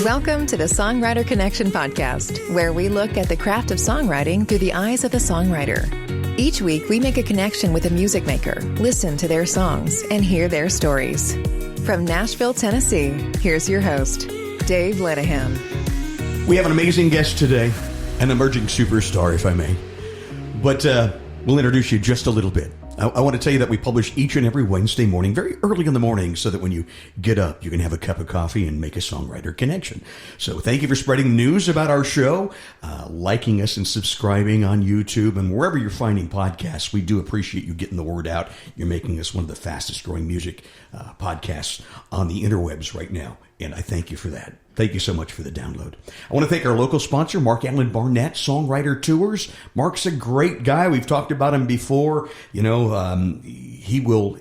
Welcome to the Songwriter Connection podcast, where we look at the craft of songwriting through the eyes of the songwriter. Each week, we make a connection with a music maker, listen to their songs, and hear their stories. From Nashville, Tennessee, here's your host, Dave Lenihan. We have an amazing guest today, an emerging superstar, if I may. But we'll introduce you just a little bit. I want to tell you that we publish each and every Wednesday morning, very early in the morning, so that when you get up, you can have a cup of coffee and make a songwriter connection. So thank you for spreading news about our show, liking us and subscribing on YouTube, and wherever you're finding podcasts. We do appreciate you getting the word out. You're making us one of the fastest growing music podcasts on the interwebs right now, and I thank you for that. Thank you so much for the download. I want to thank our local sponsor, Mark Allen Barnett, Songwriter Tours. Mark's a great guy. We've talked about him before. You know, he will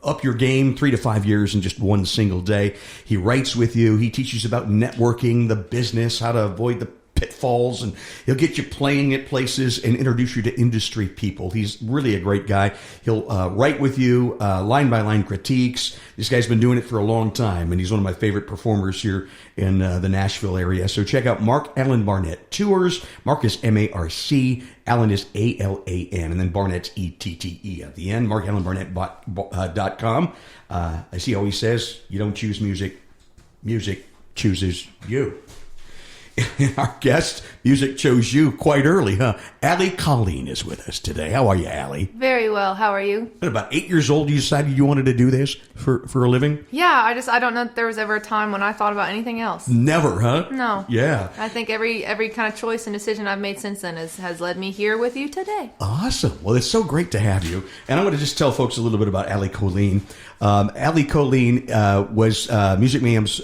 up your game 3 to 5 years in just one single day. He writes with you. He teaches about networking, the business, how to avoid the pitfalls, and he'll get you playing at places and introduce you to industry people. He's really a great guy. He'll write with you, line by line critiques. This guy's been doing it for a long time, and he's one of my favorite performers here in the Nashville area. So check out Mark Allen Barnett Tours. Mark is M-A-R-C. Allen is A-L-A-N, and then Barnett's E-T-T-E at the end. MarkAllenBarnett.com. I see how he says, you don't choose music. Music chooses you. Our guest, music chose you quite early, huh? Allie Colleen is with us today. How are you, Allie? Very well. How are you? At about 8 years old, you decided you wanted to do this for a living? Yeah, I don't know if there was ever a time when I thought about anything else. Never, huh? No. Yeah. I think every kind of choice and decision I've made since then has led me here with you today. Awesome. Well, it's so great to have you. And I'm going to just tell folks a little bit about Allie Colleen. Allie Colleen was Music Mayhem's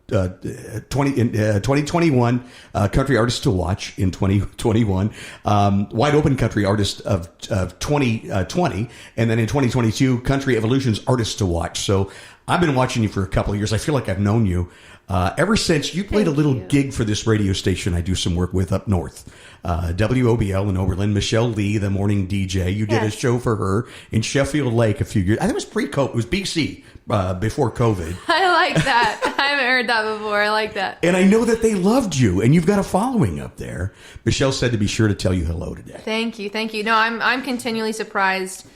2021 Country Artist to Watch in 2021, Wide Open Country Artist of 2020, and then in 2022 Country Evolution's Artist to Watch. So I've been watching you for a couple of years. I feel like I've known you ever since you played a little gig for this radio station I do some work with up north, WOBL in Oberlin. Michelle Lee, the morning DJ, you did a show for her in Sheffield Lake a few years. I think it was pre-COVID. It was BC. Before COVID. I like that. I haven't heard that before. I like that. And I know that they loved you, and you've got a following up there. Michelle said to be sure to tell you hello today. Thank you. No, I'm continually surprised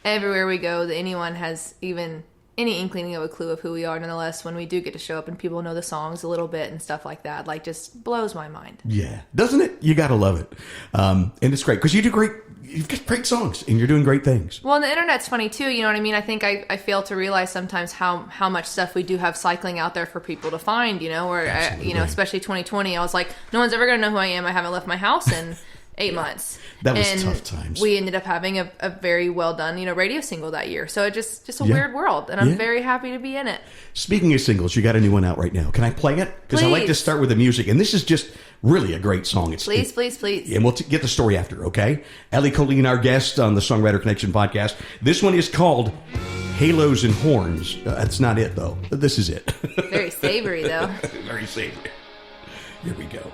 everywhere we go that anyone has even any inkling of a clue of who we are. Nonetheless, when we do get to show up and people know the songs a little bit and stuff like that, like, just blows my mind. Yeah. Doesn't it? You got to love it. And it's great because you do great. You've got great songs and you're doing great things. Well, and the internet's funny too. You know what I mean? I think I fail to realize sometimes how much stuff we do have cycling out there for people to find, you know, where, especially 2020, I was like, no one's ever going to know who I am. I haven't left my house in 8 months. That was tough times. We ended up having a very well done, radio single that year. So it just a weird world, and I'm very happy to be in it. Speaking of singles, you got a new one out right now. Can I play it? Because I like to start with the music, and this is just really a great song. Please. And we'll get the story after, okay? Allie Colleen, our guest on the Songwriter Connection podcast. This one is called Halos and Horns. That's not it, though. This is it. Very savory, though. Very savory. Here we go.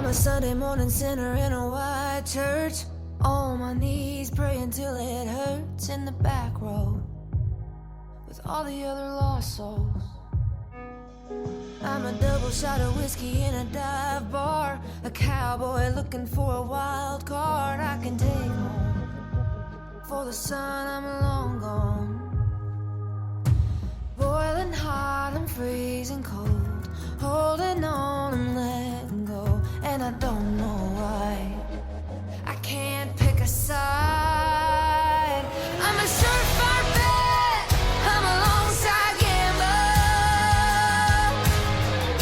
A Sunday morning sinner in a white church, on my knees praying till it hurts in the back row with all the other lost souls. I'm a double shot of whiskey in a dive bar, a cowboy looking for a wild card I can take home. For the sun I'm long gone, boiling hot, I'm freezing cold, holding on, I'm letting go. And I don't know why I can't pick a side. I'm a surefire bet, I'm a longside gambler.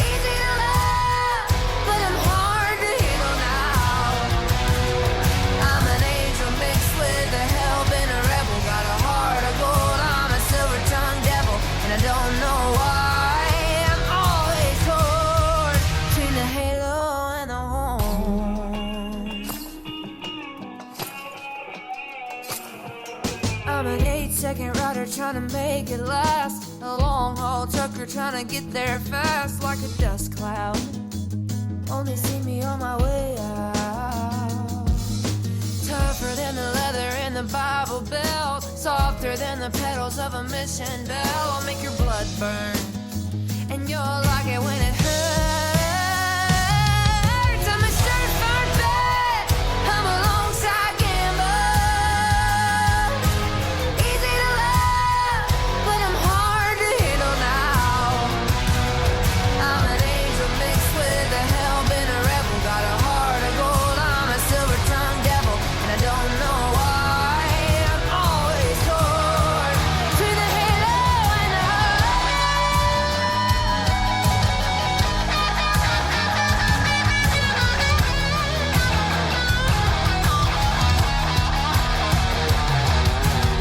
Easy to love, but I'm hard to handle now. I'm an angel mixed with a hell-bent rebel. Got a heart of gold, I'm a silver-tongued devil. And I don't know why I'm always torn between the halo and the I'm an 8-second rider trying to make it last. A long haul trucker trying to get there fast like a dust cloud only see me on my way out. Tougher than the leather in the Bible Belt, softer than the petals of a mission bell. I'll make your blood burn, and you'll like it when it hurts. I'm a certified vet, I'm a longside gambler. Easy to love, but I'm hard to handle now. I'm an angel mixed with a hell-bent rebel. Got a heart of gold, I'm a silver-tongued devil, and I don't know why I'm always torn between the halo and the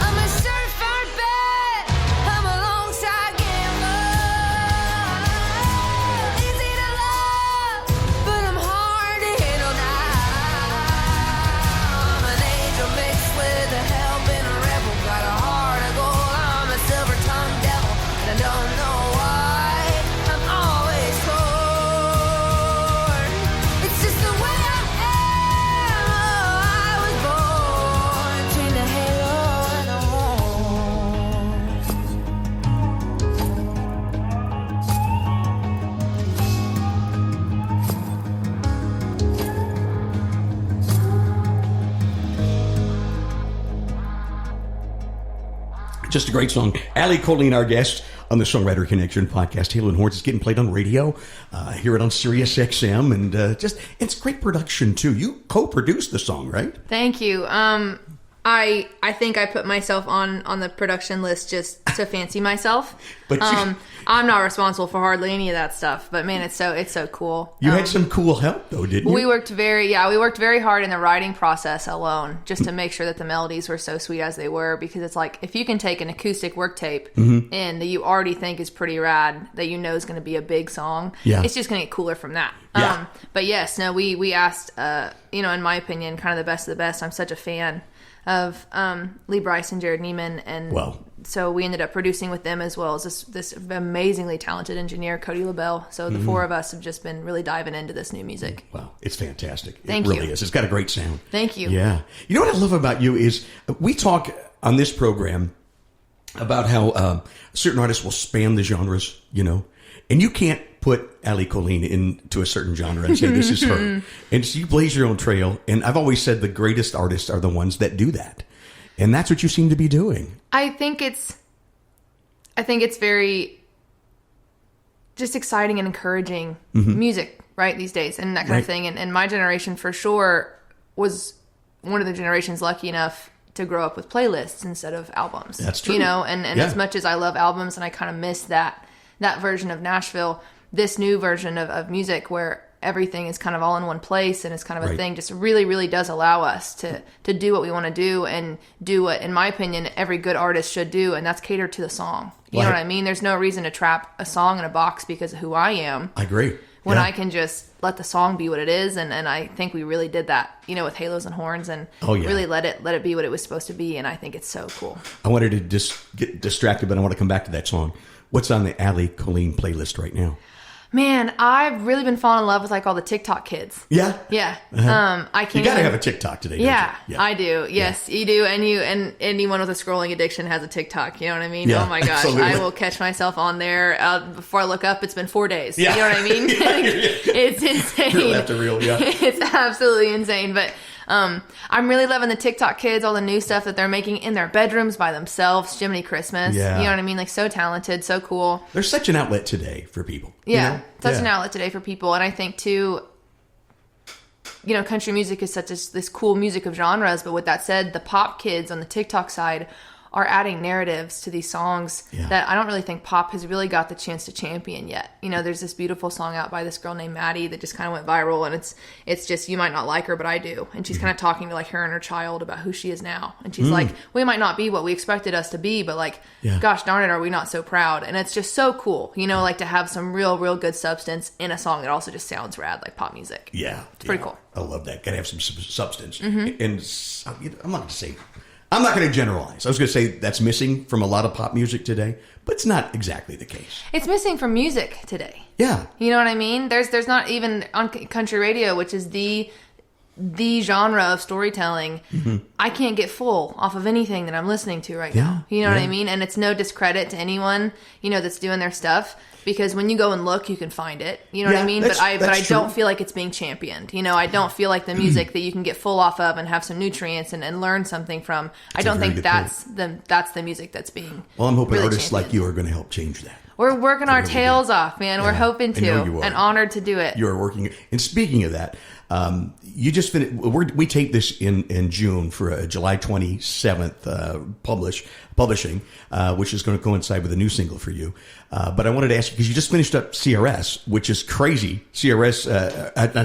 I'm a certified vet, I'm a longside gambler. Easy to love, but I'm hard to handle now. I'm an angel mixed with a hell-bent rebel. Got a heart of gold, I'm a silver-tongued devil, and I don't know why I'm always torn. It's just the way I am. Oh, I was born between the halo and the horns. Just a great song. Allie Colleen, our guest on the Songwriter Connection podcast. Halo and Horns is getting played on radio. Hear it on Sirius XM, and it's great production too. You co-produced the song, right? Thank you. I think I put myself on the production list just to fancy myself. But I'm not responsible for hardly any of that stuff. But man, it's so cool. you had some cool help though, didn't you? We worked very hard in the writing process alone, just to make sure that the melodies were so sweet as they were. Because it's like, if you can take an acoustic work tape Mm-hmm. in that you already think is pretty rad, that you know is going to be a big song, Yeah. it's just going to get cooler from that. Yeah. But yes, no, we asked, in my opinion, kind of the best of the best. I'm such a fan of Lee Bryce and Jared Neiman, and Well. so we ended up producing with them, as well as this amazingly talented engineer, Cody LaBelle. So the four of us have just been really diving into this new music. Wow, it's fantastic. Thank it really you. is. It's got a great sound. Thank you. Yeah. You know what I love about you is we talk on this program about how certain artists will span the genres, and you can't put Allie Colleen into a certain genre and say this is her. And so you blaze your own trail. And I've always said the greatest artists are the ones that do that. And that's what you seem to be doing. I think it's very just exciting and encouraging music, right, these days, and that kind Right. of thing. And my generation, for sure, was one of the generations lucky enough to grow up with playlists instead of albums. That's true. And Yeah. as much as I love albums and I kind of miss that version of Nashville, this new version of music where everything is kind of all in one place and it's kind of a Right. thing, just really, really does allow us to do what we want to do, and do what, in my opinion, every good artist should do, and that's cater to the song. You know Right. what I mean? There's no reason to trap a song in a box because of who I am, I agree. when Yeah. I can just let the song be what it is. And I think we really did that, with Halos and Horns, and Oh, yeah. really let it be what it was supposed to be. And I think it's so cool. I wanted to just get distracted, but I want to come back to that song. What's on the Allie Colleen playlist right now? Man, I've really been falling in love with all the TikTok kids. Yeah? Yeah. I can't You got to even- have a TikTok today, don't Yeah, you? I do. Yes, you do. And anyone with a scrolling addiction has a TikTok. You know what I mean? Yeah, Oh my gosh. absolutely. I will catch myself on there. Before I look up, it's been 4 days. Yeah. You know what I mean? It's insane. Real after real, yeah. It's absolutely insane. But I'm really loving the TikTok kids, all the new stuff that they're making in their bedrooms by themselves. Jiminy Christmas. Yeah. You know what I mean? So talented, so cool. There's such an outlet today for people. Yeah, such Yeah. an outlet today for people. And I think, too, country music is this cool music of genres. But with that said, the pop kids on the TikTok side are adding narratives to these songs Yeah. that I don't really think pop has really got the chance to champion yet. There's this beautiful song out by this girl named Maddie that just kind of went viral, and it's just, you might not like her, but I do. And she's kind of talking to her and her child about who she is now. And she's like, we might not be what we expected us to be, but Yeah. gosh darn it, are we not so proud? And it's just so cool, to have some real good substance in a song that also just sounds rad, like pop music. Yeah. It's pretty cool. I love that. Got to have some substance. Mm-hmm. And I'm not going to say I'm not going to generalize. I was going to say that's missing from a lot of pop music today, but it's not exactly the case. It's missing from music today. Yeah. You know what I mean? There's not even on country radio, which is the genre of storytelling. I can't get full off of anything that I'm listening to right now. You know what I mean? And it's no discredit to anyone, that's doing their stuff, because when you go and look, you can find it. You know what I mean? But I don't feel like it's being championed. I don't feel like the music that you can get full off of and have some nutrients and learn something from. I don't think that's the music that's being. Well, I'm hoping really artists championed. like you are going to help change that. We're working our tails off, man. We're hoping to, and honored to do it. You are working. And speaking of that, you just finished. We taped this in June for a July 27th publishing, which is going to coincide with a new single for you. But I wanted to ask you, because you just finished up CRS, which is crazy. CMA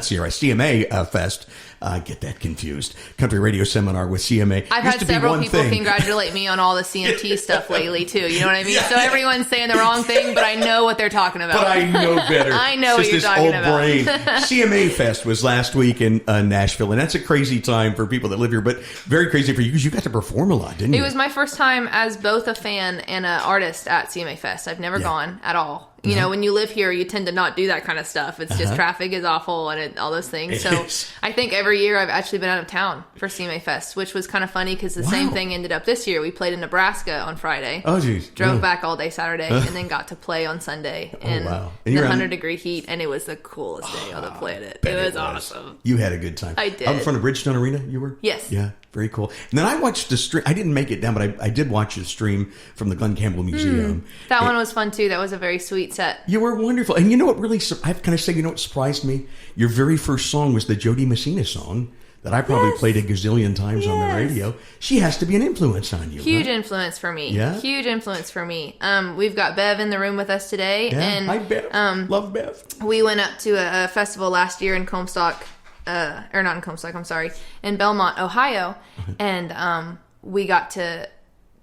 Fest. I get that confused. Country Radio Seminar with CMA. I've had several people congratulate me on all the CMT stuff lately, too. You know what I mean? So everyone's saying the wrong thing, but I know what they're talking about. But I know better. I know what you're talking about. Brain. CMA Fest was last week in Nashville, and that's a crazy time for people that live here, but very crazy for you, because you got to perform a lot, didn't you? It was my first time as both a fan and an artist at CMA Fest. I've never gone at all. When you live here, you tend to not do that kind of stuff. It's just traffic is awful and all those things. So I think every year I've actually been out of town for CMA Fest, which was kind of funny because the same thing ended up this year. We played in Nebraska on Friday. Oh, geez. Drove back all day Saturday and then got to play on Sunday in the 100-degree heat. And it was the coolest day on the planet. It was awesome. You had a good time. I did. Out in front of Bridgestone Arena, you were? Yes. Yeah. Very cool. And then I watched the stream. I didn't make it down, but I did watch the stream from the Glenn Campbell Museum. That one was fun, too. That was a very sweet set. You were wonderful. And you know what really, can I say, what surprised me? Your very first song was the Jody Messina song that I probably played a gazillion times on the radio. She has to be an influence on you. Huge influence for me. Yeah? Huge influence for me. We've got Bev in the room with us today. Yeah. And, Hi, Bev. Love Bev. We went up to a festival last year in Comstock. Or not in Comstock, I'm sorry, in Belmont, Ohio, and we got to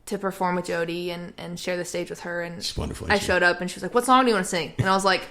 perform with Jody and share the stage with her. And it's wonderful. I showed up and she was like, "What song do you want to sing?" And I was like,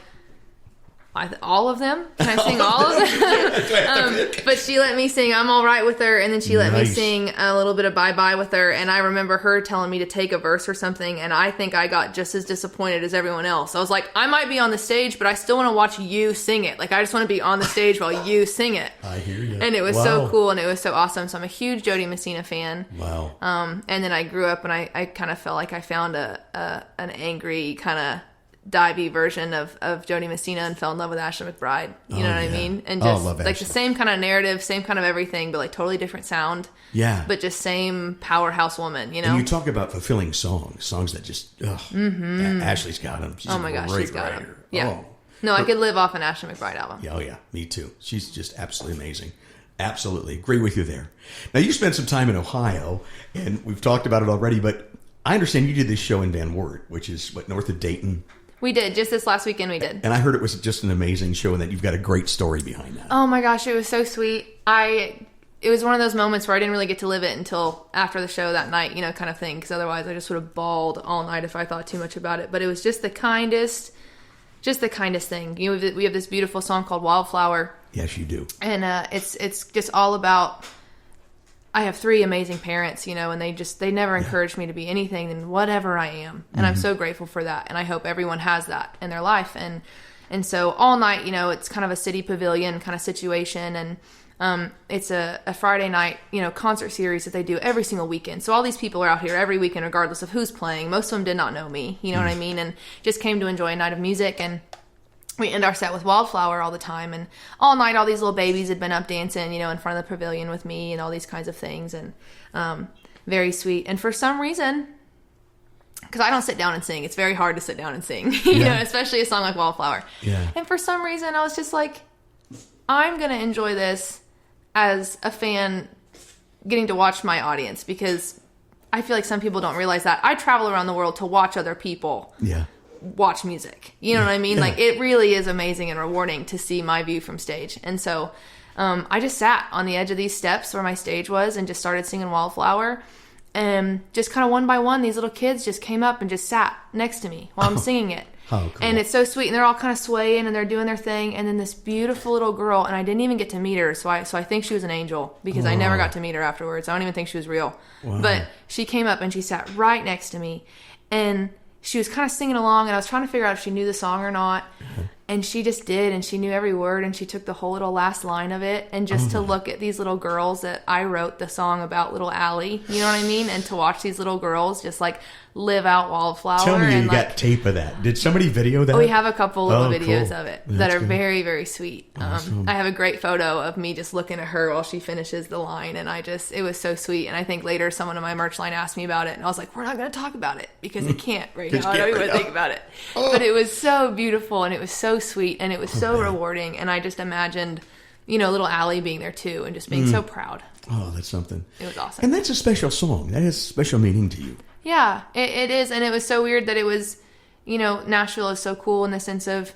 all of them? Can I sing all of them? But she let me sing I'm All Right with her, and then she let me sing a little bit of Bye Bye with her, and I remember her telling me to take a verse or something, and I think I got just as disappointed as everyone else. I was like, I might be on the stage, but I still want to watch you sing it. Like, I just want to be on the stage while you sing it. I hear you. And it was so cool, and it was so awesome. So I'm a huge Jody Messina fan. Wow. And then I grew up, and I kind of felt like I found an angry kind of divey version of Jody Messina and fell in love with Ashley McBryde. You know what I mean? And just like the same kind of narrative, same kind of everything, but like totally different sound. Yeah. But just same powerhouse woman, And you talk about fulfilling songs that just, Ashley's got them. She's she's got them. Yeah. Oh. No, I could live off an Ashley McBryde album. Oh, yeah. Me too. She's just absolutely amazing. Absolutely. Agree with you there. Now, you spent some time in Ohio, and we've talked about it already, but I understand you did this show in Van Wert, which is, north of Dayton? We did. Just this last weekend we did. And I heard it was just an amazing show and that you've got a great story behind that. Oh my gosh, it was so sweet. It was one of those moments where I didn't really get to live it until after the show that night, kind of thing. Because otherwise I just would have bawled all night if I thought too much about it. But it was just the kindest thing. We have this beautiful song called Wildflower. Yes, you do. And it's just all about... I have 3 amazing parents, and they never encouraged me to be anything than whatever I am. And I'm so grateful for that. And I hope everyone has that in their life. And so all night, it's kind of a city pavilion kind of situation. And it's a Friday night, concert series that they do every single weekend. So all these people are out here every weekend, regardless of who's playing. Most of them did not know me, you know what I mean? And just came to enjoy a night of music. And we end our set with Wildflower all the time, and all night all these little babies had been up dancing, in front of the pavilion with me and all these kinds of things, and very sweet. And for some reason, because I don't sit down and sing, it's very hard to sit down and sing, especially a song like Wildflower. Yeah. And for some reason, I was just like, I'm going to enjoy this as a fan getting to watch my audience, because I feel like some people don't realize that. I travel around the world to watch other people. Yeah. Watch music. You know what I mean? Yeah. Like, it really is amazing and rewarding to see my view from stage. And so I just sat on the edge of these steps where my stage was and just started singing Wildflower. And just kind of one by one, these little kids just came up and just sat next to me while I'm singing it. Oh, cool. And it's so sweet, and they're all kind of swaying, and they're doing their thing, and then this beautiful little girl, and I didn't even get to meet her, so I think she was an angel, because I never got to meet her afterwards. I don't even think she was real. Wow. But she came up, and she sat right next to me, and she was kind of singing along, and I was trying to figure out if she knew the song or not. And she just did, and she knew every word, and she took the whole little last line of it, and just to look at these little girls that I wrote the song about, little Allie, you know what I mean? And to watch these little girls just like live out Wildflower. Tell me and you like, got tape of that. Did somebody video that? we have a couple little videos cool. of it That's that are good. very, very sweet. Awesome. I have a great photo of me just looking at her while she finishes the line, and it was so sweet. And I think later someone in my merch line asked me about it, and I was like, we're not going to talk about it because it can't right now. I don't even think about it. But it was so beautiful, and it was so sweet, and it was so rewarding. And I just imagined, little Allie being there too, and just being so proud. Oh, that's something. It was awesome. And that's a special song. That has special meaning to you. Yeah, it is. And it was so weird that it was, Nashville is so cool in the sense of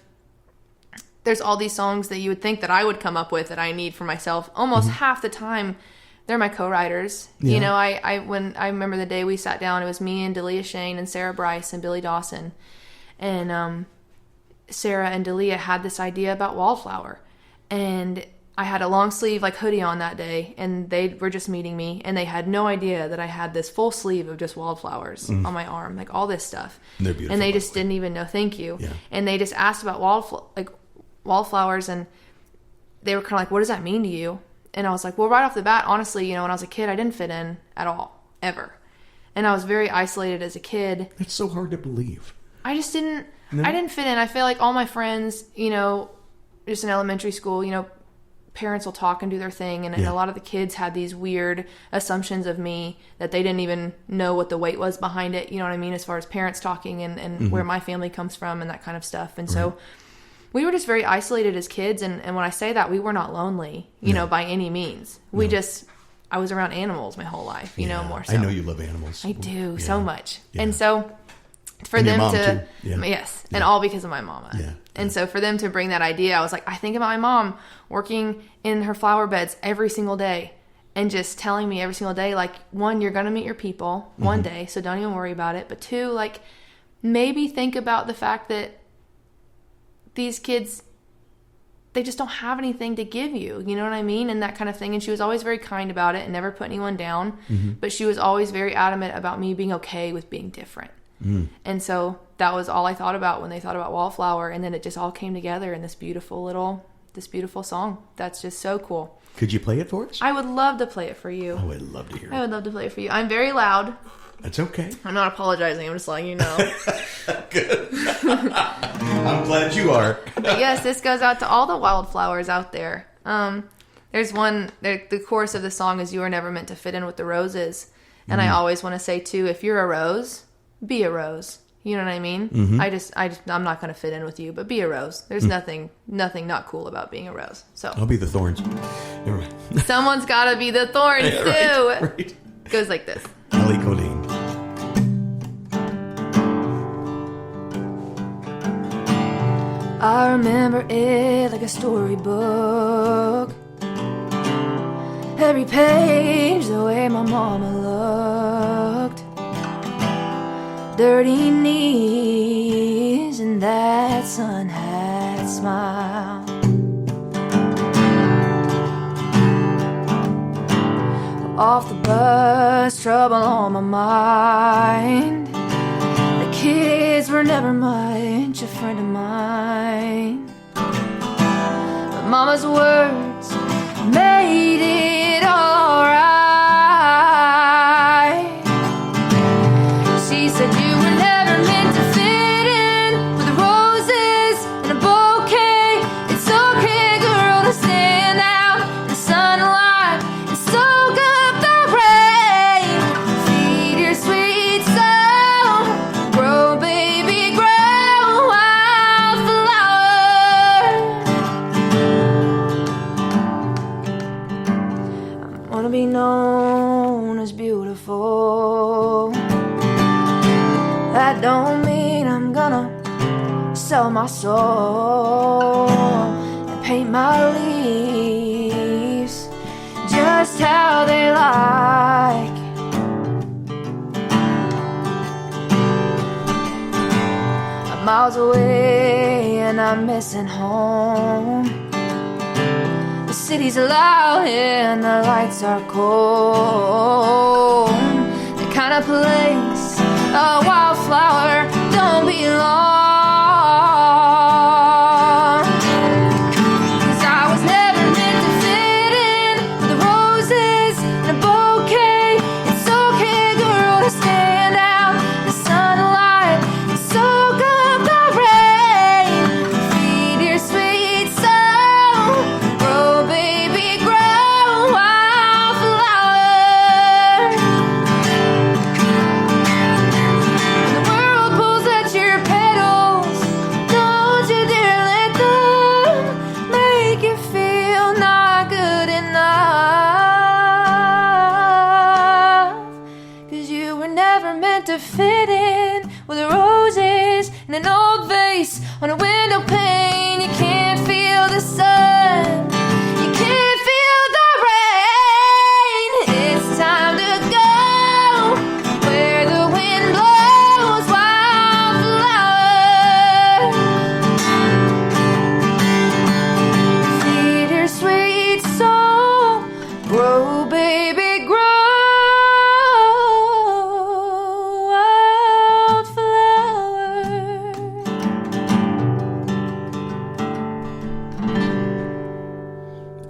there's all these songs that you would think that I would come up with that I need for myself. Almost half the time, they're my co-writers. Yeah. When I remember the day we sat down, it was me and Delia Shane and Sarah Bryce and Billy Dawson. And Sarah and Delia had this idea about Wildflower. And I had a long sleeve hoodie on that day, and they were just meeting me, and they had no idea that I had this full sleeve of just wildflowers on my arm, all this stuff. And they're beautiful. And they just didn't even know thank you. Yeah. And they just asked about wildflowers, and they were kind of like, what does that mean to you? And I was like, well, right off the bat, honestly, when I was a kid, I didn't fit in at all, ever. And I was very isolated as a kid. That's so hard to believe. I just didn't, No? I didn't fit in. I feel like all my friends, just in elementary school, parents will talk and do their thing, and Yeah. a lot of the kids had these weird assumptions of me that they didn't even know what the weight was behind it, you know what I mean, as far as parents talking and where my family comes from and that kind of stuff. And so we were just very isolated as kids, and when I say that, we were not lonely, by any means. We just, I was around animals my whole life, more so. I know you love animals. I do Yeah. so much. Yeah. And so for And your them mom, to, too. Yeah. yes, and all because of my mama. Yeah. And so for them to bring that idea, I was like, I think about my mom working in her flower beds every single day and just telling me every single day, one, you're going to meet your people one day, so don't even worry about it. But two, maybe think about the fact that these kids, they just don't have anything to give you, you know what I mean? And that kind of thing. And she was always very kind about it and never put anyone down. But she was always very adamant about me being okay with being different. And so that was all I thought about when they thought about Wildflower. And then it just all came together in this beautiful song. That's just so cool. Could you play it for us? I would love to play it for you. I would love to hear I it. would love to play it for you. I'm very loud. That's okay. I'm not apologizing. I'm just letting you know. I'm glad you are. But yes, this goes out to all the wildflowers out there. There's one, the chorus of the song is, you are never meant to fit in with the roses. And I always want to say too, if you're a rose, be a rose. You know what I mean? I'm not going to fit in with you, but be a rose. There's nothing not cool about being a rose. So I'll be the thorns. Never mind. someone's got to be the thorns too. Right. Goes like this. Allie Colleen. I remember it like a storybook. Every page, the way my mama looked. Dirty knees and that sun hat smile. Off the bus, trouble on my mind. The kids were never much a friend of mine. But Mama's words made it all right. She said you were never meant to fit in with the roses and a bouquet. It's okay, girl, to stand out in the sunlight and soak up the rain. Feed your sweet soul, grow, baby, grow, wildflower. I wanna be known as beautiful. That don't mean I'm gonna sell my soul and paint my leaves just how they like. My miles away and I'm missing home. The city's loud and the lights are cold. The kind of place a wildflower don't belong. 'Cause I was never meant to fit in with the roses and a bouquet. It's okay, girl, to stand out in the sunlight and soak up the rain. Feed your sweet soul, grow, baby, grow, wildflower. The world pulls at your petals, don't you dare let them make you feel not good enough. 'Cause you were never meant to fit in with the roses in an old vase on a window pane. You can't feel the sun, you can't feel the rain. It's time to go where the wind blows, wildflower. Feed your sweet soul, grow, baby, grow, wildflower.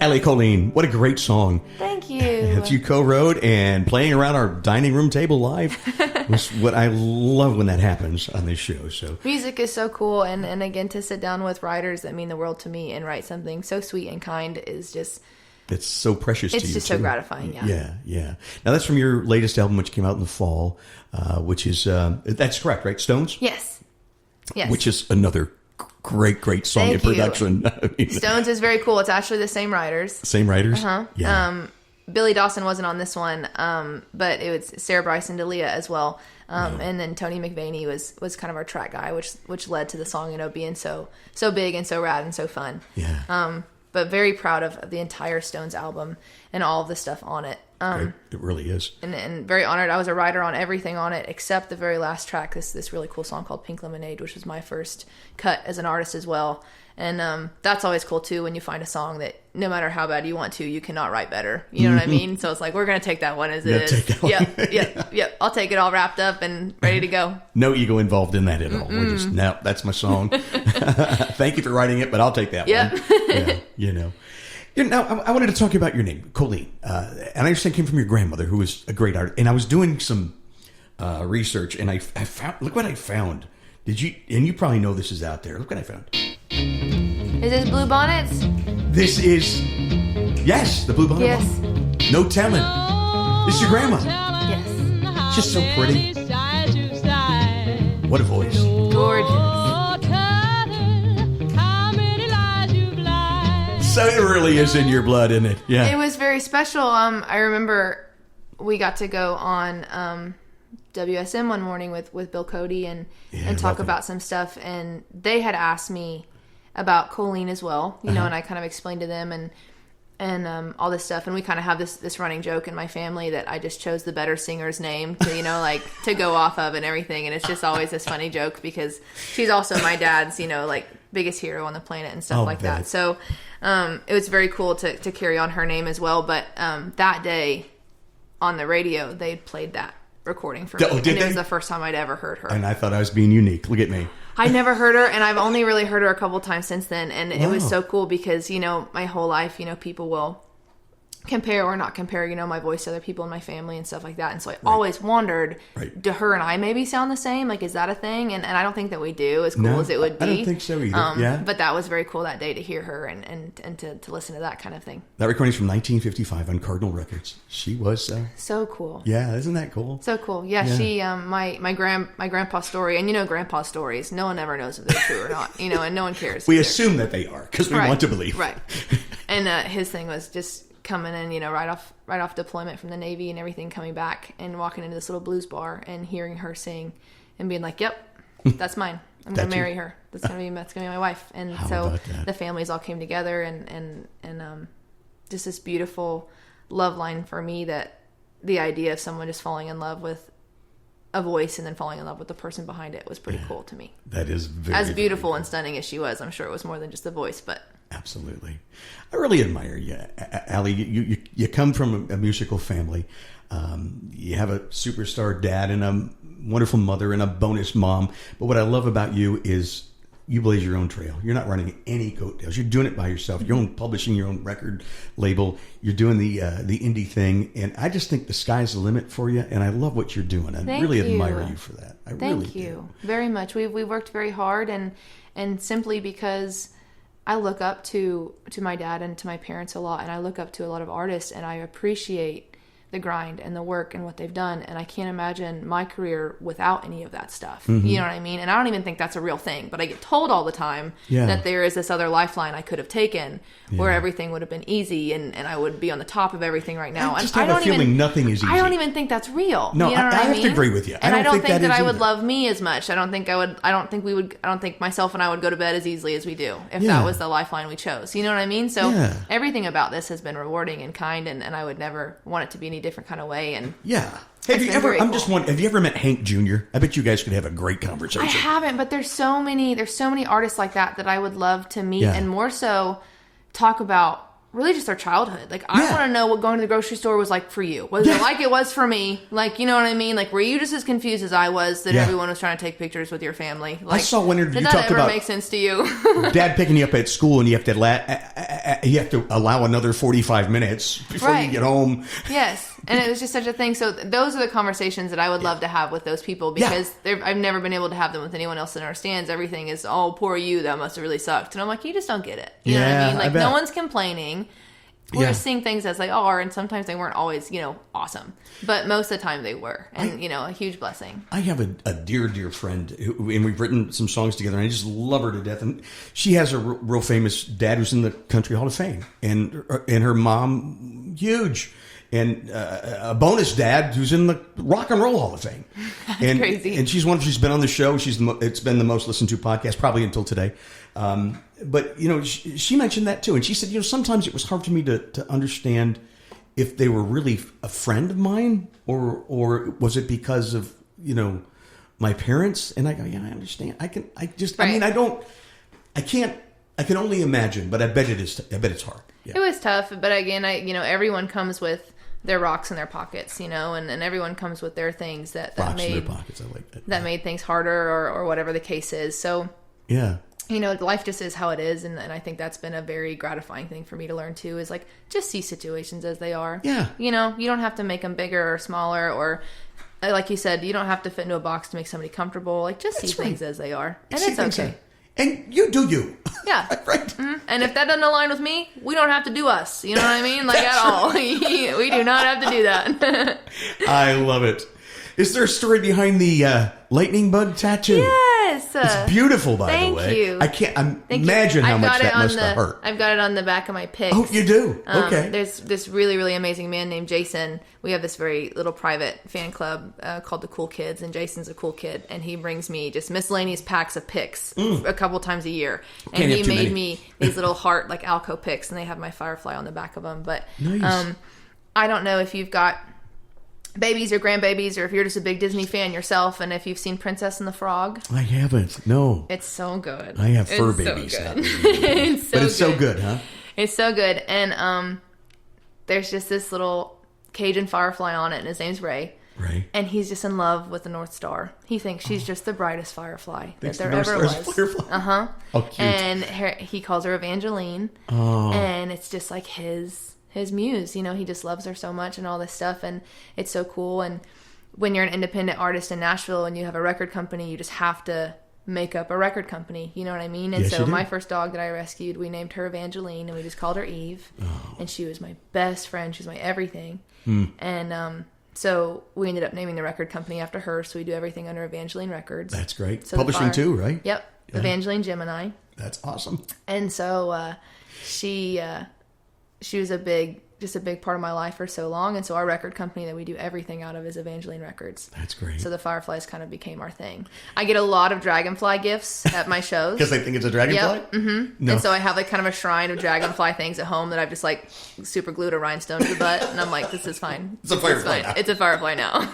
Allie Colleen, what a great song. Thank you. That you co-wrote, and playing around our dining room table live was what I love when that happens on this show. So Music is so cool, and again, to sit down with writers that mean the world to me and write something so sweet and kind is just, it's so precious to you. it's just so too. gratifying. Yeah. Now that's from your latest album, which came out in the fall, which is that's correct, right? Stones, Yes. which is another great song Thank in you. production. I mean, Stones is very cool. It's actually the same writers. same writers. Yeah. Billy Dawson wasn't on this one, but it was Sarah Bryson DeLea as well. And then Tony McVaney was kind of our track guy, which led to the song, being so big and so rad and so fun. Yeah. But very proud of the entire Stones album and all of the stuff on it. It really is. And very honored. I was a writer on everything on it except the very last track, this really cool song called Pink Lemonade, which was my first cut as an artist as well. And that's always cool too, when you find a song that no matter how bad you want to, you cannot write better. You know what I mean? So it's like, we're going to take that one as it is. Take that one. Yep. I'll take it all wrapped up and ready to go. No ego involved in that at all. We're just, no, that's my song. Thank you for writing it, but I'll take that one. Yeah. Now, I wanted to talk about your name, Colleen. And I understand it came from your grandmother, who was a great artist. And I was doing some research, and I found, look what I found. Did you, and you probably know this is out there. Look what I found. Is this Blue Bonnets? This is, yes, the Blue Bonnet. Yes. No telling. This is your grandma. Yes. Just so pretty. What a voice. Gorgeous. So it really is in your blood, isn't it? Yeah. It was very special. I remember we got to go on WSM one morning with Bill Cody and talk about some stuff, and they had asked me about Colleen as well, and I kind of explained to them and all this stuff, and we kind of have this running joke in my family that I just chose the better singer's name to to go off of and everything, and it's just always this funny joke because she's also my dad's biggest hero on the planet and stuff like that. So it was very cool to carry on her name as well. But that day on the radio, they played that recording for me. Oh, did and it they? was the first time I'd ever heard her. And I thought I was being unique. Look at me. I never heard her, and I've only really heard her a couple times since then. And it was so cool because, my whole life, people will compare or not compare, my voice to other people in my family and stuff like that. And so I always wondered, do her and I maybe sound the same? Like, is that a thing? And I don't think that we do, as cool as it would be. I don't think so either. But that was very cool that day to hear her and to listen to that kind of thing. That recording's from 1955 on Cardinal Records. She was so cool. Yeah, isn't that cool? So cool. Yeah. She my grandpa's story, and grandpa's stories, no one ever knows if they're true or not, and no one cares. We assume that they are because we want to believe. Right. And his thing was just coming in, right off deployment from the Navy and everything, coming back and walking into this little blues bar and hearing her sing and being like, "Yep, that's mine. I'm gonna marry her. That's gonna be my wife." And so the families all came together and just this beautiful love line for me, that the idea of someone just falling in love with a voice and then falling in love with the person behind it was pretty cool to me. That is very, as beautiful very and stunning as she was. I'm sure it was more than just the voice, but absolutely. I really admire you, Allie. You come from a musical family. You have a superstar dad and a wonderful mother and a bonus mom. But what I love about you is you blaze your own trail. You're not running any coattails. You're doing it by yourself. You're publishing your own record label. You're doing the indie thing. And I just think the sky's the limit for you. And I love what you're doing. I really admire you for that. I really do. Thank you very much. We worked very hard and simply because I look up to my dad and to my parents a lot, and I look up to a lot of artists, and I appreciate the grind and the work and what they've done, and I can't imagine my career without any of that stuff. You know what I mean? And I don't even think that's a real thing, but I get told all the time that there is this other lifeline I could have taken where everything would have been easy and I would be on the top of everything right now. I just have a feeling nothing is easy. I don't even think that's real. No, you know I have to agree with you. And I don't think that I would love me as much. I don't think myself and I would go to bed as easily as we do if that was the lifeline we chose. You know what I mean? So everything about this has been rewarding and kind, and I would never want it to be any different kind of way. And have you ever? I'm just wondering. Have you ever met Hank Jr.? I bet you guys could have a great conversation. I haven't, but there's so many artists like that I would love to meet, and more so talk about really just their childhood. Like, I want to know what going to the grocery store was like for you. Was it like it was for me? Like, you know what I mean? Like, were you just as confused as I was that everyone was trying to take pictures with your family? Like, I saw one interview you talked about. Did that ever make sense to you? Dad picking you up at school, and you have to allow another 45 minutes before you get home. Yes. And it was just such a thing. So those are the conversations that I would love to have with those people, because I've never been able to have them with anyone else that understands. Everything is, oh, poor you, that must have really sucked. And I'm like, you just don't get it. You know what I mean? Like, no one's complaining. We're just seeing things as they are, and sometimes they weren't always, awesome. But most of the time they were, and, a huge blessing. I have a dear, dear friend, and we've written some songs together, and I just love her to death. And she has a real famous dad who's in the Country Hall of Fame, and her mom, huge. And a bonus dad who's in the Rock and Roll Hall of Fame. That's crazy. And she's been on the show. It's been the most listened to podcast probably until today. But she mentioned that too, and she said, sometimes it was hard for me to understand if they were really a friend of mine or was it because of my parents. And I go, I understand. I can only imagine, but I bet it's hard. Yeah. It was tough, but again, everyone comes with their rocks in their pockets, and everyone comes with their things that made in their pockets. I like that. That made things harder or whatever the case is. So life just is how it is, and I think that's been a very gratifying thing for me to learn too. Is like, just see situations as they are. Yeah. You don't have to make them bigger or smaller, or like you said, you don't have to fit into a box to make somebody comfortable. Like, just see things as they are, and it's okay. And you do you. Yeah. Right. Mm-hmm. And if that doesn't align with me, we don't have to do us. You know what I mean? Like, at all. We do not have to do that. I love it. Is there a story behind the lightning bug tattoo? Yes. It's beautiful, by the way. Thank you. I can't imagine how much that must have hurt. I've got it on the back of my picks. Oh, you do? Okay. There's this really, really amazing man named Jason. We have this very little private fan club called the Cool Kids, and Jason's a cool kid, and he brings me just miscellaneous packs of picks a couple times a year. And he made me these little heart, like Alco picks, and they have my firefly on the back of them. But nice. I don't know if you've got babies or grandbabies, or if you're just a big Disney fan yourself, and if you've seen Princess and the Frog. I haven't. No. It's so good. I have fur babies. So good. But it's so good, huh? It's so good. And there's just this little Cajun firefly on it, and his name's Ray. Right. And he's just in love with the North Star. He thinks she's just the brightest firefly that there ever was. Uh-huh. Oh, cute. And he calls her Evangeline. Oh. And it's just like his muse, he just loves her so much and all this stuff, and it's so cool. And when you're an independent artist in Nashville and you have a record company, you just have to make up a record company, you know what I mean? And so my first dog that I rescued, we named her Evangeline, and we just called her Eve. Oh. And she was my best friend. She was my everything. And so we ended up naming the record company after her, so we do everything under Evangeline Records. That's great. So publishing too, right? Yep. Yeah. Evangeline Gemini. That's awesome. And so she was a big just a big part of my life for so long. And so our record company that we do everything out of is Evangeline Records. That's great. So the Fireflies kind of became our thing. I get a lot of dragonfly gifts at my shows. Because they think it's a dragonfly? Yep. Mm-hmm. No. And so I have like kind of a shrine of dragonfly things at home that I've just like super glued a rhinestone to the butt. And I'm like, this is fine. It's a firefly now. It's a firefly now.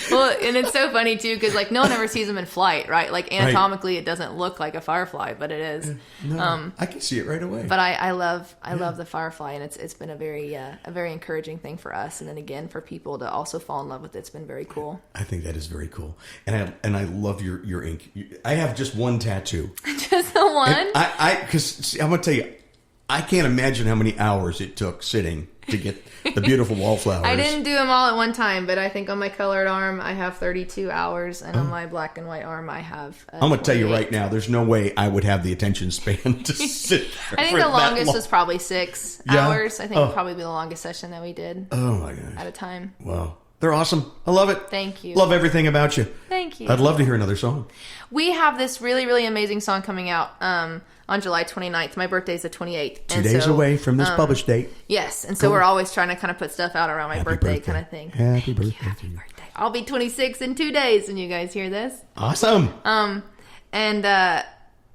Well, and it's so funny too, because like no one ever sees them in flight, right? Like anatomically it doesn't look like a firefly, but it is. No, I can see it right away. But I love the firefly, and it's been a very encouraging thing for us, and then again for people to also fall in love with it. It's been very cool. I think that is very cool, and I love your ink. I have just one tattoo. Just the one. Because I'm gonna tell you, I can't imagine how many hours it took sitting to get the beautiful wallflowers. I didn't do them all at one time, but I think on my colored arm I have 32 hours, and on my black and white arm I have. I'm gonna tell you right now, there's no way I would have the attention span to sit there. I think the longest was probably 6 hours. I think it'd probably be the longest session that we did. Oh my gosh! At a time. Wow, they're awesome. I love it. Thank you. Love everything about you. Thank you. I'd love to hear another song. We have this really, really amazing song coming out on July 29th. My birthday's the 28th. 2 days away from this published date. Yes, and so we're always trying to kind of put stuff out around my birthday kind of thing. Happy birthday. Happy birthday. I'll be 26 in 2 days when you guys hear this. Awesome. And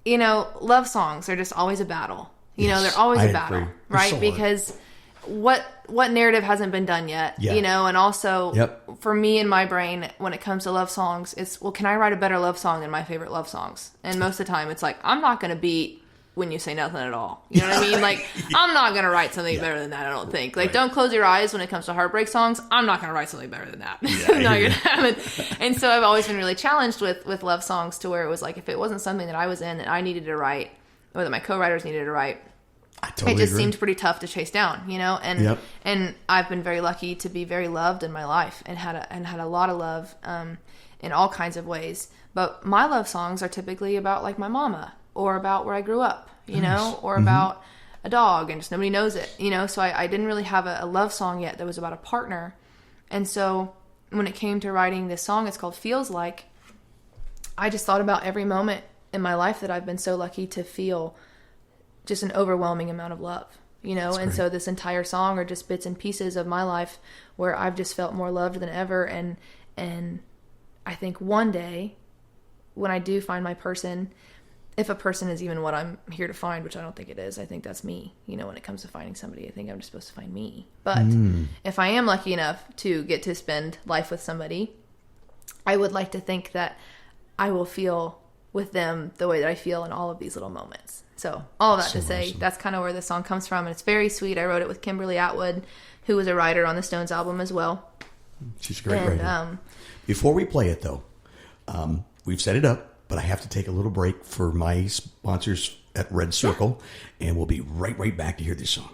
you know, love songs are just always a battle. You know, they're always a battle, right? So because what narrative hasn't been done yet, you know, and also for me in my brain, when it comes to love songs, it's, well, can I write a better love song than my favorite love songs? And most of the time it's like, I'm not going to beat When You Say Nothing at All. You know what I mean? Like, I'm not going to write something better than that, I don't think. Like, Don't Close Your Eyes when it comes to heartbreak songs, I'm not going to write something better than that. I'm not going to have it. And so I've always been really challenged with love songs to where it was like, if it wasn't something that I was in that I needed to write, or that my co-writers needed to write, it just seemed pretty tough to chase down, you know? And and I've been very lucky to be very loved in my life and had a lot of love in all kinds of ways. But my love songs are typically about like my mama, or about where I grew up, you know, or about a dog, and just nobody knows it, you know? So I didn't really have a love song yet that was about a partner. And so when it came to writing this song, it's called Feels Like, I just thought about every moment in my life that I've been so lucky to feel just an overwhelming amount of love, you know? And so this entire song are just bits and pieces of my life where I've just felt more loved than ever. And I think one day when I do find my person, if a person is even what I'm here to find, which I don't think it is, I think that's me. You know, when it comes to finding somebody, I think I'm just supposed to find me. But if I am lucky enough to get to spend life with somebody, I would like to think that I will feel with them the way that I feel in all of these little moments. So all that to say, that's kind of where this song comes from. And it's very sweet. I wrote it with Kimberly Atwood, who was a writer on the Stones album as well. She's a great writer. Before we play it, though, we've set it up, but I have to take a little break for my sponsors at Red Circle, and we'll be right back to hear this song.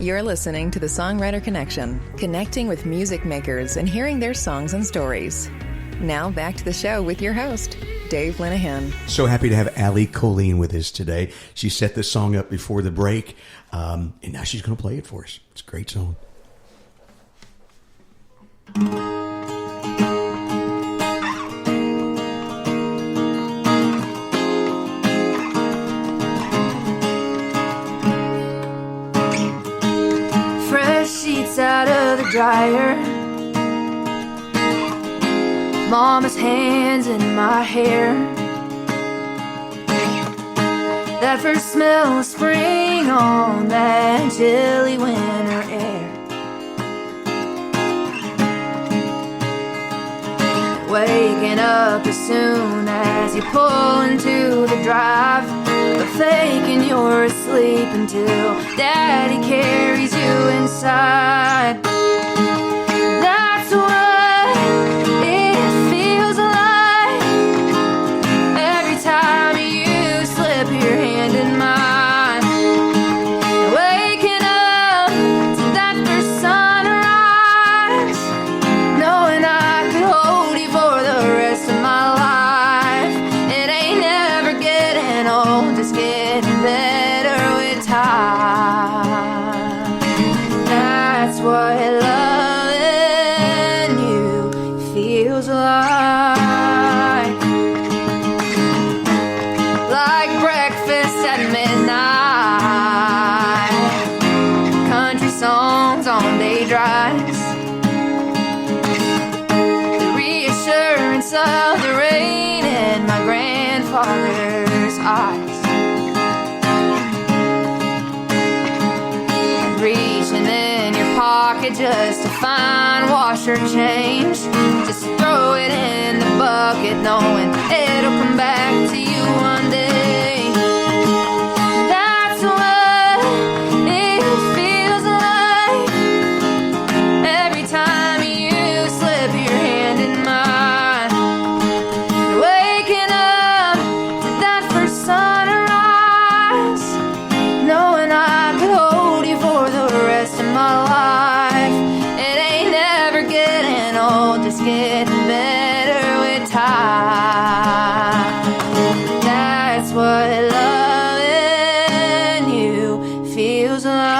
You're listening to the Songwriter Connection, connecting with music makers and hearing their songs and stories. Now back to the show with your host, Dave Linehan. So happy to have Allie Colleen with us today. She set this song up before the break, and now she's going to play it for us. It's a great song. Fresh sheets out of the dryer, Mama's hands in my hair, that first smell of spring on that chilly winter air. Waking up as soon as you pull into the drive, but faking you're asleep until Daddy carries you inside. That's what it feels like every time you slip your hand in mine. Waking up to that first sunrise, knowing I could hold you for the rest of my life. It ain't never getting old, just getting better with time. That's what loving you feels like breakfast at midnight. it just a fine wash or change. Just throw it in the bucket knowing it'll come back to you one day. That's what it feels like every time you slip your hand in mine. Waking up to that first sunrise, knowing I could hold you for the rest of my life. It ain't never getting old, just getting better with time. That's what loving you feels like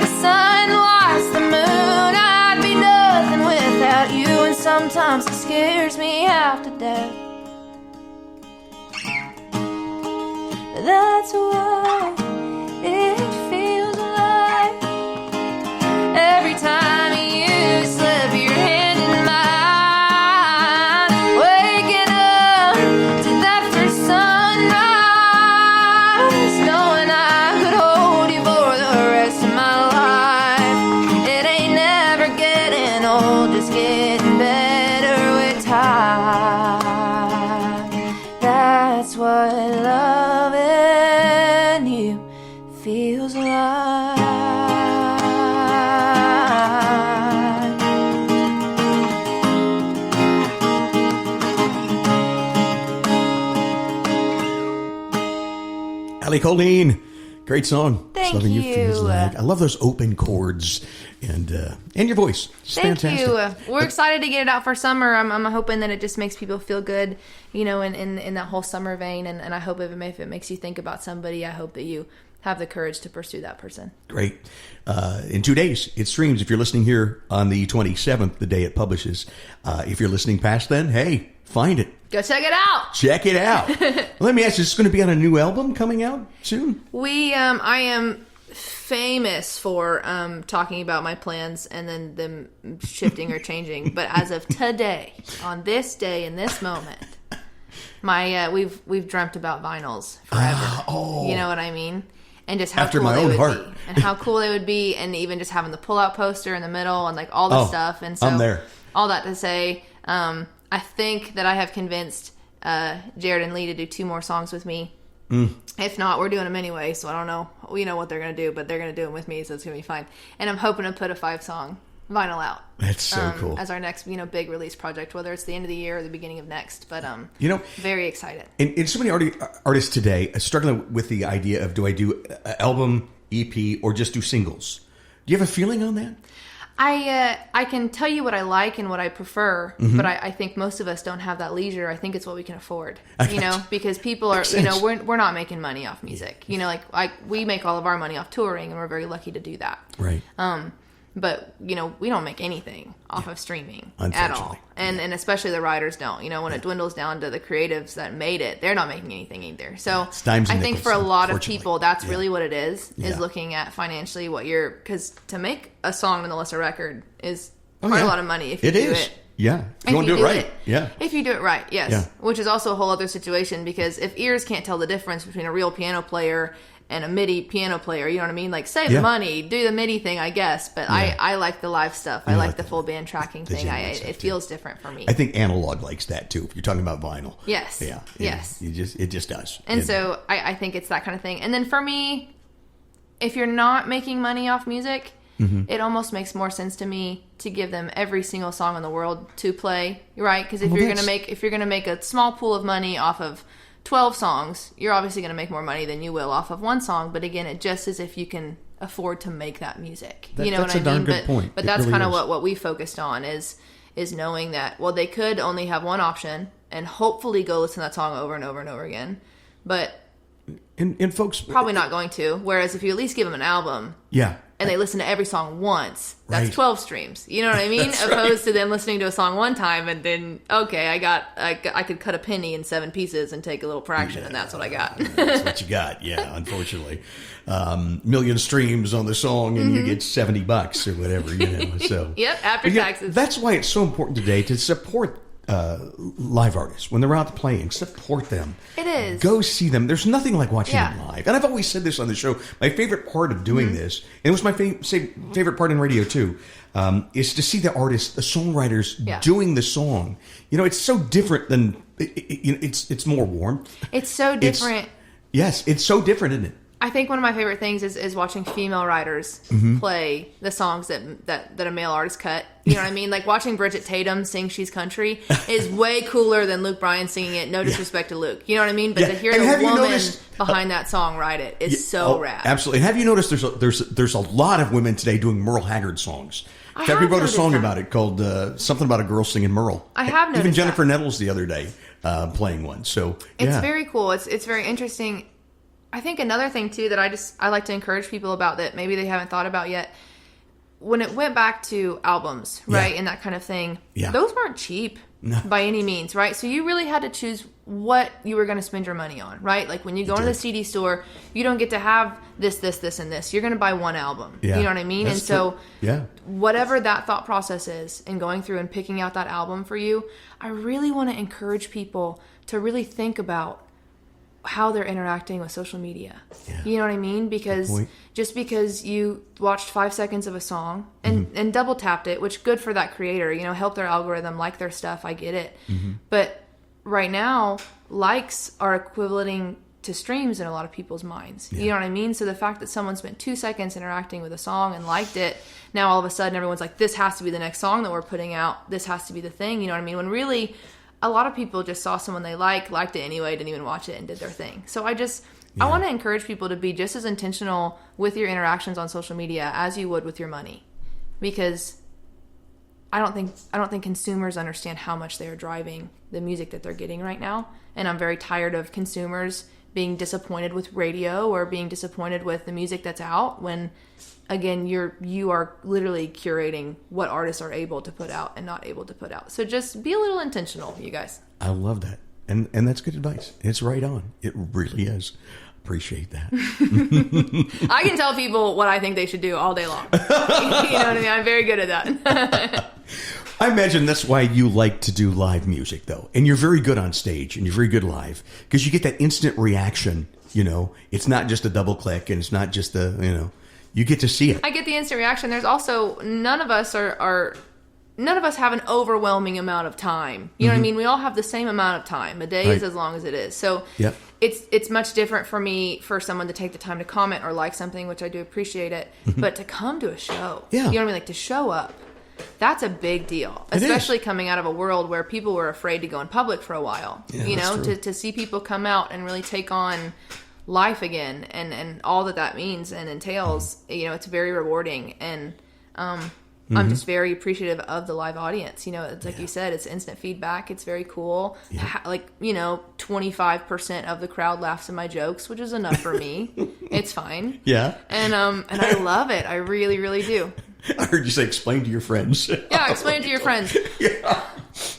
the sun lights the moon, I'd be nothing without you, and sometimes it scares me half to death. That's what it feels like every time you slip your hand in mine. Waking up to that first sunrise, knowing I could hold you for the rest of my life. It ain't never getting old, just getting better with time. That's what loving you feels like. Allie Colleen, great song. Thank Loving you. Feels Like. I love those open chords and your voice. It's Thank fantastic. you. We're excited to get it out for summer. I'm hoping that it just makes people feel good, you know, in that whole summer vein. And I hope if it makes you think about somebody, I hope that you have the courage to pursue that person. Great. In 2 days, it streams. If you're listening here on the 27th, the day it publishes. If you're listening past then, hey, find it. Go check it out. Check it out. Let me ask you, is this going to be on a new album coming out soon? I am famous for talking about my plans and then them shifting or changing. But as of today, on this day, in this moment, we've dreamt about vinyls forever. You know what I mean? And just how After cool my they own would heart. be, and how cool they would be, and even just having the pull-out poster in the middle, and like all the stuff. And so, I'm there. all that to say, I think that I have convinced Jared and Lee to do 2 more songs with me. If not, we're doing them anyway, so I don't know. We know what they're going to do, but they're going to do them with me, so it's going to be fine. And I'm hoping to put a 5-song vinyl out. That's so cool. As our next, big release project, whether it's the end of the year or the beginning of next. But very excited. And so many artists today are struggling with the idea of, do I do an album, EP, or just do singles? Do you have a feeling on that? I can tell you what I like and what I prefer, but I think most of us don't have that leisure. I think it's what we can afford, because people are, we're not making money off music. We make all of our money off touring, and we're very lucky to do that. Right. But, we don't make anything off of streaming at all. And especially the writers don't. When it dwindles down to the creatives that made it, they're not making anything either. So I think for a lot of people, that's really what it is looking at financially because to make a song nonetheless a record is quite a lot of money if you do it. Yeah. If you want to do it right. Yeah. If you do it right, yes. Yeah. Which is also a whole other situation, because if ears can't tell the difference between a real piano player and a MIDI piano player, you know what I mean? Like, save the money, do the MIDI thing, I guess. But I like the live stuff. I like the full band tracking thing. It feels different for me. I think analog likes that too. If you're talking about vinyl. Yes. Yeah. Yes. It just does. And so I think it's that kind of thing. And then for me, if you're not making money off music, it almost makes more sense to me to give them every single song in the world to play, right? Because if you're gonna make a small pool of money off of 12 songs, you're obviously going to make more money than you will off of one song. But again, it just is if you can afford to make that music. You know what I mean? That's a darn good point. But that's kind of what we focused on is knowing that, well, they could only have one option and hopefully go listen to that song over and over and over again. But and folks probably not going to. Whereas if you at least give them an album, and they listen to every song once, that's 12 streams. You know what I mean? Opposed to them listening to a song one time and then, okay, I could cut a penny in 7 pieces and take a little fraction, and that's what I got. That's what you got. Yeah, unfortunately, million streams on the song and you get $70 or whatever. So yep, after taxes. That's why it's so important today to support live artists when they're out playing. Support them. It is. Go see them. There's nothing like watching them live. And I've always said this on the show. My favorite part of doing this, and it was my favorite part in radio too, is to see the artists, the songwriters doing the song. You know, it's so different than it's more warm. It's so different. It's so different, isn't it? I think one of my favorite things is watching female writers play the songs that a male artist cut. You know what I mean? Like watching Bridget Tatum sing She's Country is way cooler than Luke Bryan singing it. No disrespect to Luke. You know what I mean? But to hear the woman behind that song write it is so rad. Absolutely. And have you noticed there's a lot of women today doing Merle Haggard songs? In fact, we wrote a song about it called something about a girl singing Merle. I have noticed even Jennifer Nettles the other day playing one. So it's very cool. It's very interesting. I think another thing too that I like to encourage people about that maybe they haven't thought about yet. When it went back to albums, right, and that kind of thing, those weren't cheap by any means, right? So you really had to choose what you were going to spend your money on, right? Like when you go into the CD store, you don't get to have this, and this. You're going to buy one album. You know what I mean? That's and true. So whatever that thought process is in going through and picking out that album for you, I really want to encourage people to really think about how they're interacting with social media. You know what I mean? Because just because you watched 5 seconds of a song and double tapped it, which good for that creator, you know, help their algorithm, like their stuff, I get it. But right now, likes are equivalenting to streams in a lot of people's minds. You know what I mean? So the fact that someone spent 2 seconds interacting with a song and liked it, now all of a sudden everyone's like, this has to be the next song that we're putting out. This has to be the thing. You know what I mean? When really a lot of people just saw someone they liked it anyway, didn't even watch it, and did their thing. So I want to encourage people to be just as intentional with your interactions on social media as you would with your money, because I don't think consumers understand how much they are driving the music that they're getting right now, and I'm very tired of consumers being disappointed with radio or being disappointed with the music that's out when, again, you are literally curating what artists are able to put out and not able to put out. So just be a little intentional, you guys. I love that. And that's good advice. It's right on. It really is. Appreciate that. I can tell people what I think they should do all day long. You know what I mean? I'm very good at that. I imagine that's why you like to do live music, though. And you're very good on stage and you're very good live because you get that instant reaction. You know, it's not just a double click and it's not just you get to see it. I get the instant reaction. There's also none of us have an overwhelming amount of time. You know what I mean? We all have the same amount of time. A day is as long as it is. So it's much different for me for someone to take the time to comment or like something, which I do appreciate it. But to come to a show, you know what I mean? Like to show up, that's a big deal. Especially coming out of a world where people were afraid to go in public for a while. You know, to see people come out and really take on life again and all that means and entails, you know, it's very rewarding. And I'm just very appreciative of the live audience. You know, it's like you said, it's instant feedback. It's very cool. Like, you know, 25% of the crowd laughs at my jokes, which is enough for me. It's fine. And I love it. I really, really do. I heard you say explain to your friends. Explain it to your friends.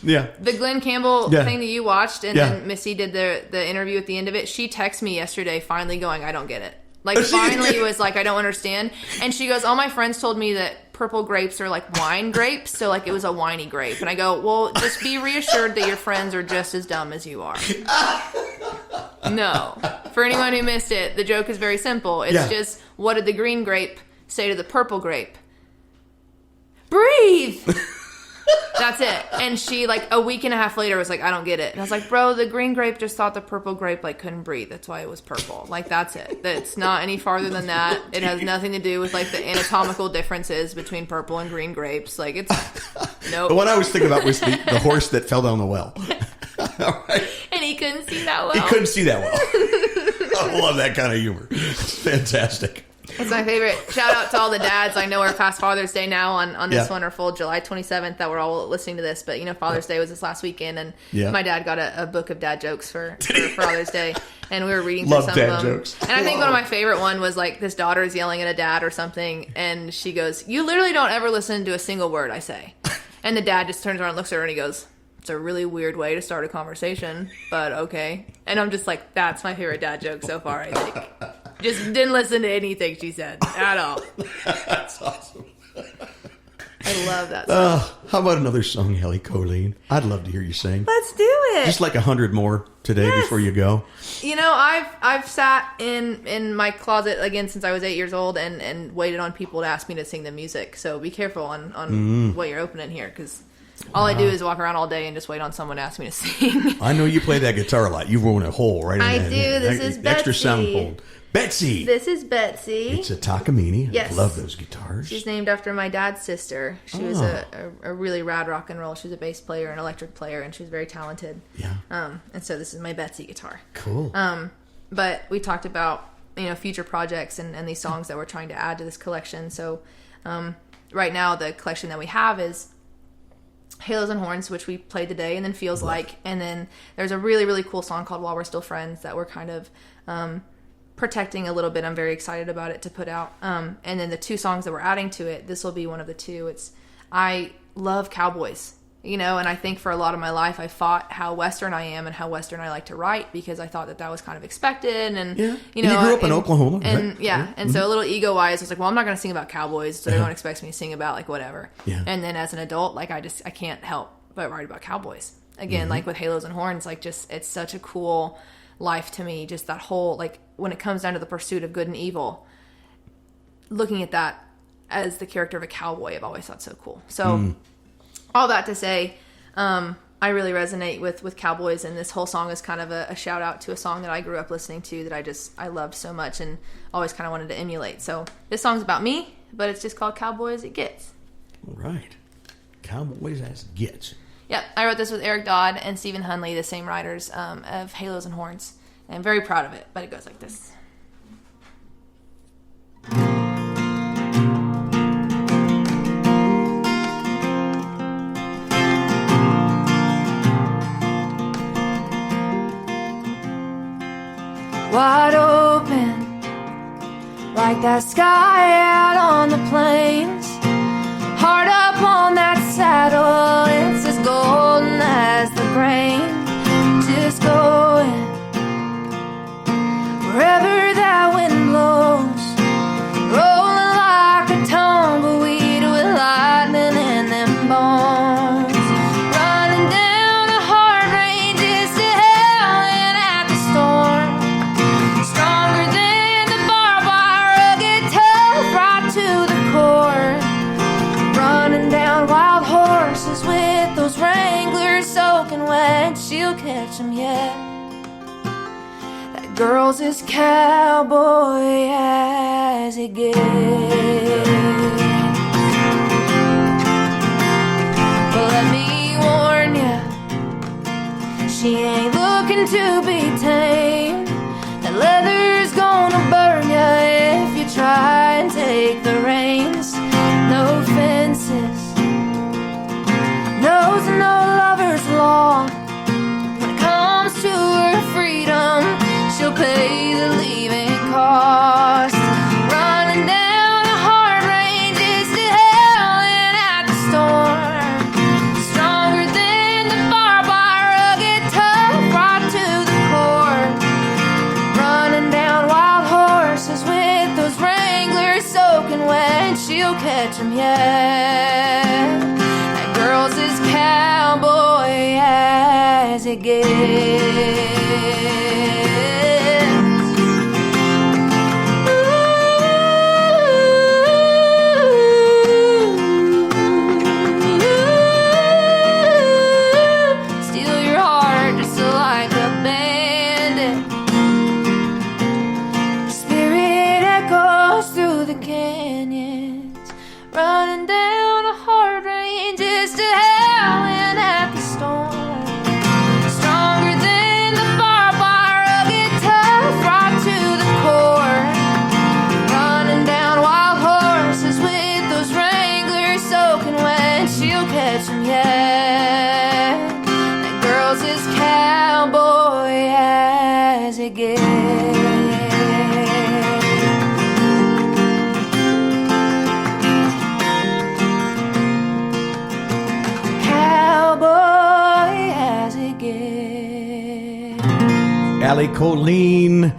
Yeah. The Glenn Campbell thing that you watched and Missy did the interview at the end of it, she texted me yesterday finally going, I don't get it. Like finally was like, I don't understand. And she goes, all my friends told me that purple grapes are like wine grapes. So like it was a whiny grape. And I go, well, just be reassured that your friends are just as dumb as you are. No. For anyone who missed it, the joke is very simple. It's just, what did the green grape say to the purple grape? Breathe! That's it. And she, like, a week and a half later was like, I don't get it. And I was like, bro, the green grape just thought the purple grape, like, couldn't breathe. That's why it was purple. Like, that's it. It's not any farther than that. It has nothing to do with, like, the anatomical differences between purple and green grapes. Like, it's... Nope. The one I was thinking about was the horse that fell down the well. All right. And he couldn't see that well. He couldn't see that well. I love that kind of humor. It's fantastic. It's my favorite. Shout out to all the dads. I know we're past Father's Day now on this wonderful July 27th that we're all listening to this. But, you know, Father's Day was this last weekend. And my dad got a book of dad jokes for Father's Day. And we were reading through some of them. Jokes. And I think one of my favorite one was like this daughter is yelling at a dad or something. And she goes, you literally don't ever listen to a single word I say. And the dad just turns around and looks at her and he goes, it's a really weird way to start a conversation, but okay. And I'm just like, that's my favorite dad joke so far, I think. Just didn't listen to anything she said at all. That's awesome. I I love that song. How about another song, Allie Colleen? I'd love to hear you sing. Let's do it. Just like 100 more today before you go. You know, I've sat in my closet again since I was 8 years old and waited on people to ask me to sing the music. So be careful on what you're opening here, because all I do is walk around all day and just wait on someone to ask me to sing. I know you play that guitar a lot. You've worn a hole right in I that. do. This is extra Betsy. sound hole. Betsy. This is Betsy. It's a Takamine. Yes. I love those guitars. She's named after my dad's sister. She was a really rad rock and roll. She was a bass player, an electric player, and she was very talented. Yeah. And so this is my Betsy guitar. Cool. But we talked about, future projects and these songs that we're trying to add to this collection. So right now the collection that we have is Halos and Horns, which we played today, and then Feels Like. And then there's a really, really cool song called While We're Still Friends that we're kind of protecting a little bit. I'm very excited about it to put out. And then the two songs that we're adding to it, this will be one of the two. I love cowboys, and I think for a lot of my life I fought how Western I am and how Western I like to write, because I thought that was kind of expected. And you grew up in Oklahoma, and right? And so a little ego wise, I was like, well, I'm not going to sing about cowboys, so everyone expects me to sing about like whatever. And then as an adult, like I can't help but write about cowboys again. Like with Halos and Horns, like just it's such a cool life to me, just that whole, like when it comes down to the pursuit of good and evil, looking at that as the character of a cowboy, I've always thought so cool. So all that to say, I really resonate with cowboys, and this whole song is kind of a shout out to a song that I grew up listening to that I loved so much and always kind of wanted to emulate. So this song's about me, but it's just called Cowboy As It Gets. All right. Cowboys As It Gets. Yep, I wrote this with Eric Dodd and Stephen Hunley, the same writers of Halos and Horns. And I'm very proud of it, but it goes like this. Wide open, like that sky out on the plains. Hard up on that saddle, it's as golden as the grain. Just going wherever that wind blows, rolling like a tumbleweed with lightning in them bones. Running down the hard ranges to hell and at the storm. Stronger than the barbed wire, rugged, tough, right to the core. Running down wild horses with those wranglers soaking wet. She'll catch 'em yet. That girl's as cowboy as it gets. But let me warn ya, she ain't looking to be tamed. That leather's gonna burn ya if you try and take the reins. No fences, knows no lover's law. When it comes to her freedom, she'll pay the leaving cost. Running down the hard ranges to hell and at the storm. Stronger than the barbed wire, rugged, tough, right to the core. Running down wild horses with those wranglers soaking wet. She'll catch 'em yet. That girl's as cowboy as it gets. Steal your heart just like a bandit. Spirit echoes through the canyons, running down a hard ranges to hell and at the storm. Stronger than the barbed wire, rugged, tough, right to the core. Running down wild horses with those wranglers soaking wet. She'll catch 'em yet. That girl's as cowboy as it gets. Cowboy as it gets. Allie Colleen,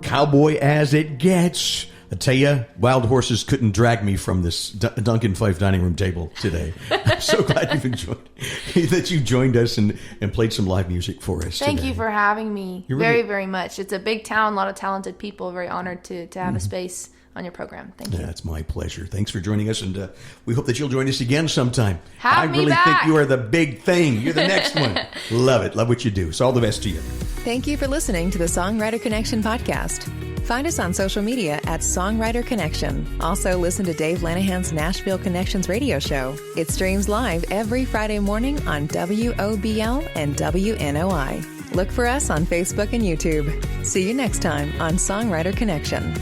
Cowboy As It Gets. I tell you, wild horses couldn't drag me from this Duncan Fife dining room table today. I'm so glad that you joined us and played some live music for us. Thank today. you for having me. You're very, really- very much. It's a big town, a lot of talented people. Very honored to have a space on your program. Thank you. Yeah, it's my pleasure. Thanks for joining us, and we hope that you'll join us again sometime. Have I me really back. think you are the big thing. You're the next one. Love it. Love what you do. So all the best to you. Thank you for listening to the Songwriter Connection podcast. Find us on social media at Songwriter Connection. Also, listen to Dave Lanahan's Nashville Connections radio show. It streams live every Friday morning on WOBL and WNOI. Look for us on Facebook and YouTube. See you next time on Songwriter Connection.